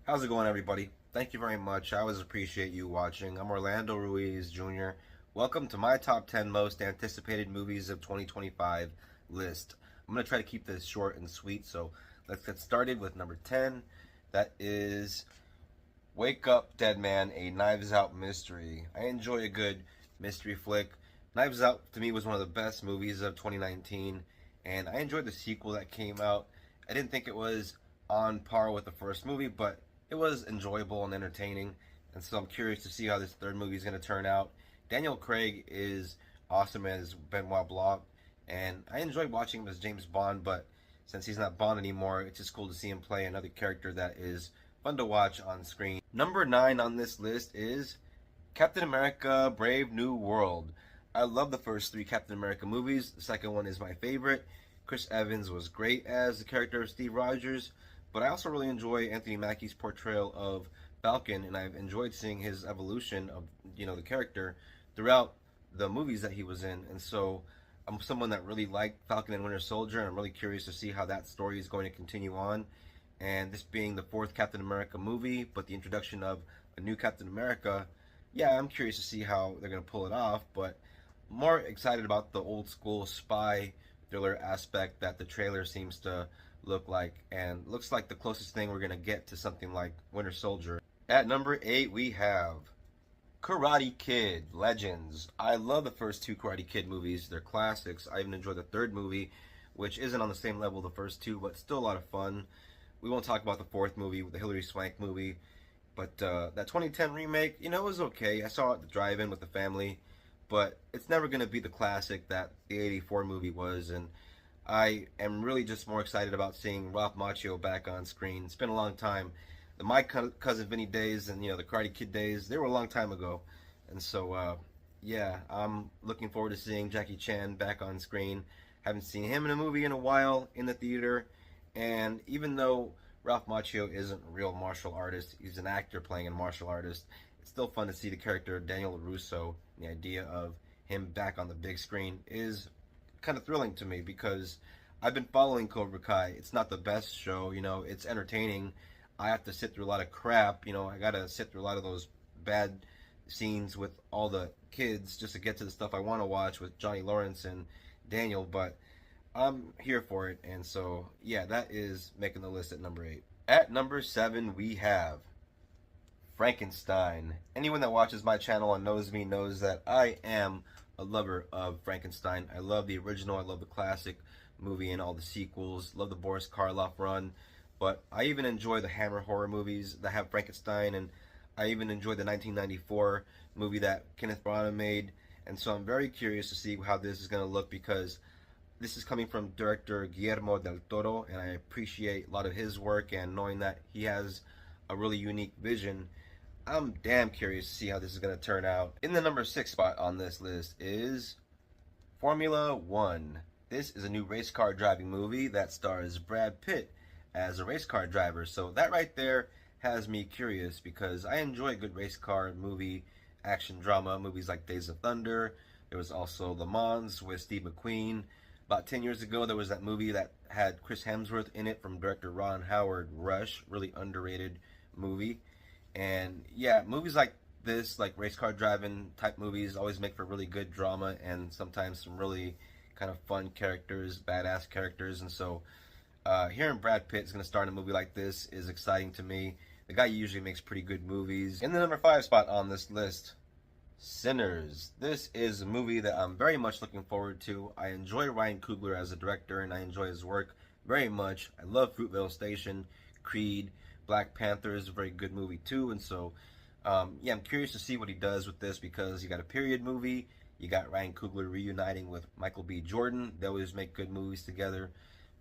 How's it going, everybody? Thank you very much. I always appreciate you watching. I'm Orlando Ruiz Jr. Welcome to my top 10 most anticipated movies of 2025 list. I'm going to try to keep this short and sweet, so let's get started with number 10. That is Wake Up, Dead Man, a Knives Out mystery. I enjoy a good mystery flick. Knives Out, to me, was one of the best movies of 2019, and I enjoyed the sequel that came out. I didn't think it was on par with the first movie, but it was enjoyable and entertaining, and so I'm curious to see how this third movie is going to turn out. Daniel Craig is awesome as Benoit Blanc, and I enjoyed watching him as James Bond, but since he's not Bond anymore, it's just cool to see him play another character that is fun to watch on screen. Number 9 on this list is Captain America Brave New World. I love the first three Captain America movies. The second one is my favorite. Chris Evans was great as the character of Steve Rogers, but I also really enjoy Anthony Mackie's portrayal of Falcon, and I've enjoyed seeing his evolution of the character throughout the movies that he was in. And so I'm someone that really liked Falcon and Winter Soldier, and I'm really curious to see how that story is going to continue on. And this being the fourth Captain America movie, but the introduction of a new Captain America, yeah, I'm curious to see how they're going to pull it off, but more excited about the old school spy thriller aspect that the trailer seems to look like, and looks like the closest thing we're going to get to something like Winter Soldier. At number 8, we have Karate Kid Legends. I love the first two Karate Kid movies. They're classics. I even enjoy the third movie, which isn't on the same level the first two, but still a lot of fun. We won't talk about the fourth movie, the Hilary Swank movie, but that 2010 remake, it was okay. I saw it at the drive-in with the family, but it's never going to be the classic that the 84 movie was, and I am really just more excited about seeing Ralph Macchio back on screen. It's been a long time. My Cousin Vinny days and the Karate Kid days, they were a long time ago. And so, yeah, I'm looking forward to seeing Jackie Chan back on screen. Haven't seen him in a movie in a while in the theater. And even though Ralph Macchio isn't a real martial artist, he's an actor playing a martial artist, it's still fun to see the character of Daniel LaRusso. The idea of him back on the big screen is kind of thrilling to me because I've been following Cobra Kai. It's not the best show, it's entertaining. I have to sit through a lot of crap, I gotta sit through a lot of those bad scenes with all the kids just to get to the stuff I want to watch with Johnny Lawrence and Daniel, but I'm here for it, and so yeah, that is making the list at number 8. At number 7, we have Frankenstein. Anyone that watches my channel and knows me knows that I am a lover of Frankenstein. I love the original, I love the classic movie and all the sequels, love the Boris Karloff run, but I even enjoy the Hammer horror movies that have Frankenstein, and I even enjoy the 1994 movie that Kenneth Branagh made, and so I'm very curious to see how this is going to look because this is coming from director Guillermo del Toro, and I appreciate a lot of his work, and knowing that he has a really unique vision, I'm damn curious to see how this is going to turn out. In the number 6 spot on this list is Formula One. This is a new race car driving movie that stars Brad Pitt as a race car driver. So that right there has me curious because I enjoy a good race car movie, action drama, movies like Days of Thunder. There was also Le Mans with Steve McQueen. About 10 years ago, there was that movie that had Chris Hemsworth in it from director Ron Howard, Rush, really underrated movie. And yeah, movies like this, like race car driving type movies, always make for really good drama and sometimes some really kind of fun characters, badass characters. And so hearing Brad Pitt is going to star in a movie like this is exciting to me. The guy usually makes pretty good movies. In the number 5 spot on this list, Sinners. This is a movie that I'm very much looking forward to. I enjoy Ryan Coogler as a director, and I enjoy his work very much. I love Fruitvale Station, Creed, Black Panther is a very good movie too, and so yeah, I'm curious to see what he does with this because you got a period movie, you got Ryan Coogler reuniting with Michael B. Jordan. They always make good movies together,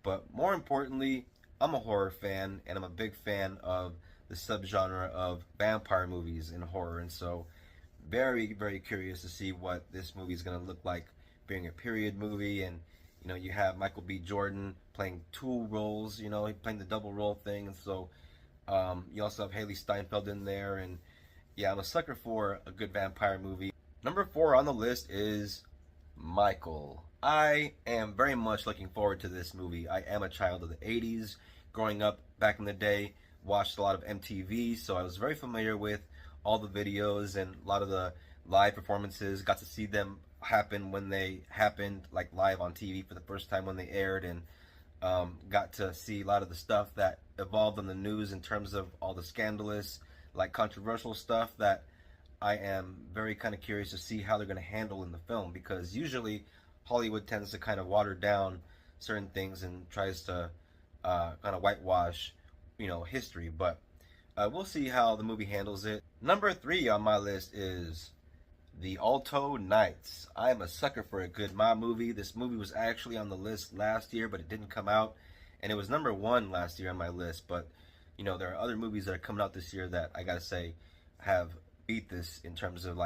but more importantly, I'm a horror fan, and I'm a big fan of the subgenre of vampire movies in horror, and so very, very curious to see what this movie is going to look like being a period movie. And you have Michael B. Jordan playing two roles, playing the double role thing, and so you also have Haley Steinfeld in there, and yeah, I'm a sucker for a good vampire movie. Number 4 on the list is Michael. I am very much looking forward to this movie. I am a child of the 80s. Growing up back in the day, watched a lot of MTV, so I was very familiar with all the videos and a lot of the live performances. Got to see them happen when they happened, like live on TV for the first time when they aired, and got to see a lot of the stuff that evolved on the news in terms of all the scandalous, like controversial stuff that I am very kind of curious to see how they're going to handle in the film, because usually Hollywood tends to kind of water down certain things and tries to kind of whitewash, history. But we'll see how the movie handles it. Number 3 on my list is The Alto Knights. I'm a sucker for a good mob movie. This movie was actually on the list last year, but it didn't come out, and it was number 1 last year on my list. But there are other movies that are coming out this year that I gotta say have beat this in terms of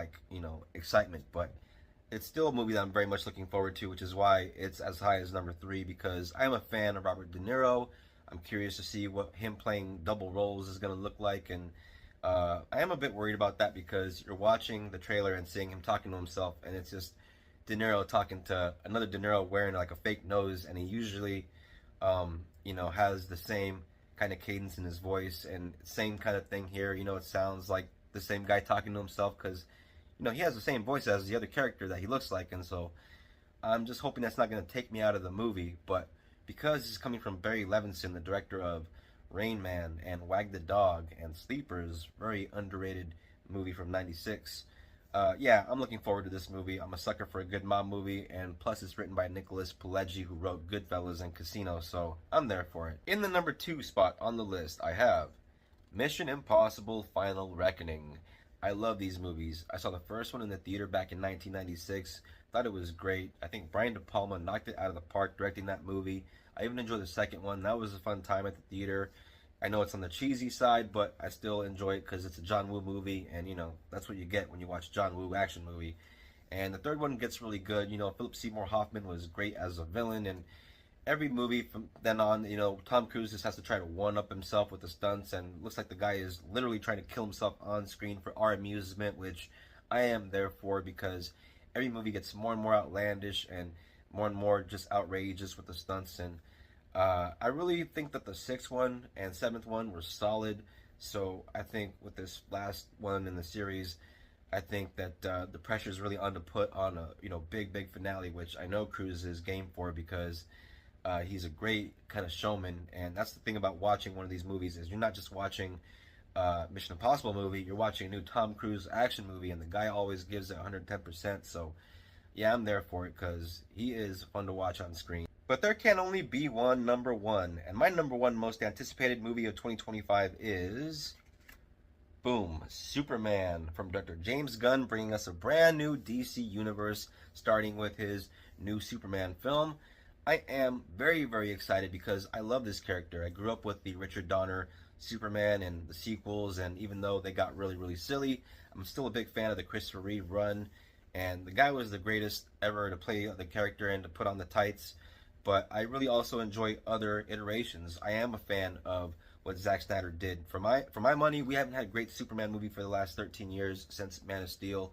excitement. But it's still a movie that I'm very much looking forward to, which is why it's as high as number 3, because I'm a fan of Robert De Niro. I'm curious to see what him playing double roles is going to look like, and I am a bit worried about that because you're watching the trailer and seeing him talking to himself, and it's just De Niro talking to another De Niro wearing like a fake nose, and he usually, has the same kind of cadence in his voice, and same kind of thing here. It sounds like the same guy talking to himself because, he has the same voice as the other character that he looks like, and so I'm just hoping that's not going to take me out of the movie. But because it's coming from Barry Levinson, the director of Rain Man and Wag the Dog and Sleepers, very underrated movie from '96. I'm looking forward to this movie. I'm a sucker for a good mob movie, and plus it's written by Nicholas Pileggi, who wrote Goodfellas and Casino, so I'm there for it. In the number 2 spot on the list, I have Mission Impossible Final Reckoning. I love these movies. I saw the first one in the theater back in 1996. Thought it was great. I think Brian De Palma knocked it out of the park directing that movie. I even enjoyed the second one. That was a fun time at the theater. I know it's on the cheesy side, but I still enjoy it because it's a John Woo movie, and that's what you get when you watch a John Woo action movie. And the third one gets really good. Philip Seymour Hoffman was great as a villain, and every movie from then on, Tom Cruise just has to try to one-up himself with the stunts, and looks like the guy is literally trying to kill himself on screen for our amusement, which I am there for, because every movie gets more and more outlandish and more just outrageous with the stunts. And I really think that the 6th one and 7th one were solid. So I think with this last one in the series, I think that the pressure is really on to put on a big finale, which I know Cruise is game for, because he's a great kind of showman. And that's the thing about watching one of these movies, is you're not just watching Mission Impossible movie, you're watching a new Tom Cruise action movie, and the guy always gives it 110%. So yeah, I'm there for it because he is fun to watch on screen. But there can only be one number 1, and my number 1 most anticipated movie of 2025 is, boom, Superman, from director James Gunn, bringing us a brand new DC universe, starting with his new Superman film. I am very, very excited because I love this character. I grew up with the Richard Donner Superman and the sequels, and even though they got really, really silly, I'm still a big fan of the Christopher Reeve run, and the guy was the greatest ever to play the character and to put on the tights. But I really also enjoy other iterations. I am a fan of what Zack Snyder did. For my money, we haven't had a great Superman movie for the last 13 years since Man of Steel,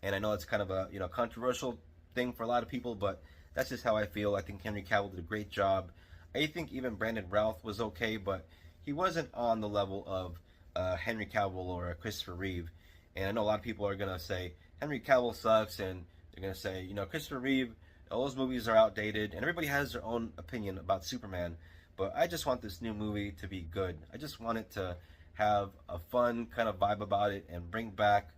and I know it's kind of a controversial thing for a lot of people, but that's just how I feel. I think Henry Cavill did a great job. I think even Brandon Routh was okay, but he wasn't on the level of Henry Cavill or Christopher Reeve. And I know a lot of people are gonna say Henry Cavill sucks, and they're gonna say Christopher Reeve, all those movies are outdated, and everybody has their own opinion about Superman. But I just want this new movie to be good. I just want it to have a fun kind of vibe about it and bring back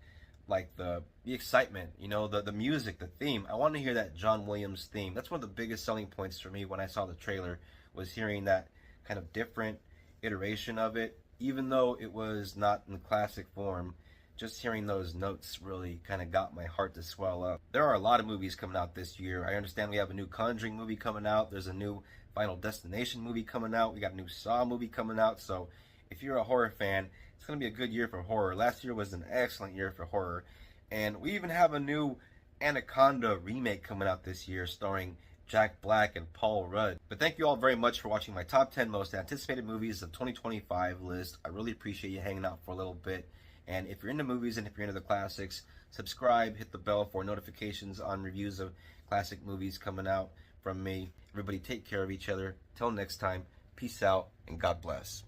like the excitement, the music, the theme. I want to hear that John Williams theme. That's one of the biggest selling points for me when I saw the trailer, was hearing that kind of different iteration of it, even though it was not in the classic form. Just hearing those notes really kind of got my heart to swell up. There are a lot of movies coming out this year. I understand we have a new Conjuring movie coming out. There's a new Final Destination movie coming out. We got a new Saw movie coming out. So if you're a horror fan, it's going to be a good year for horror. Last year was an excellent year for horror. And we even have a new Anaconda remake coming out this year, starring Jack Black and Paul Rudd. But thank you all very much for watching my top 10 most anticipated movies of 2025 list. I really appreciate you hanging out for a little bit. And if you're into movies and if you're into the classics, subscribe, hit the bell for notifications on reviews of classic movies coming out from me. Everybody take care of each other. Till next time, peace out and God bless.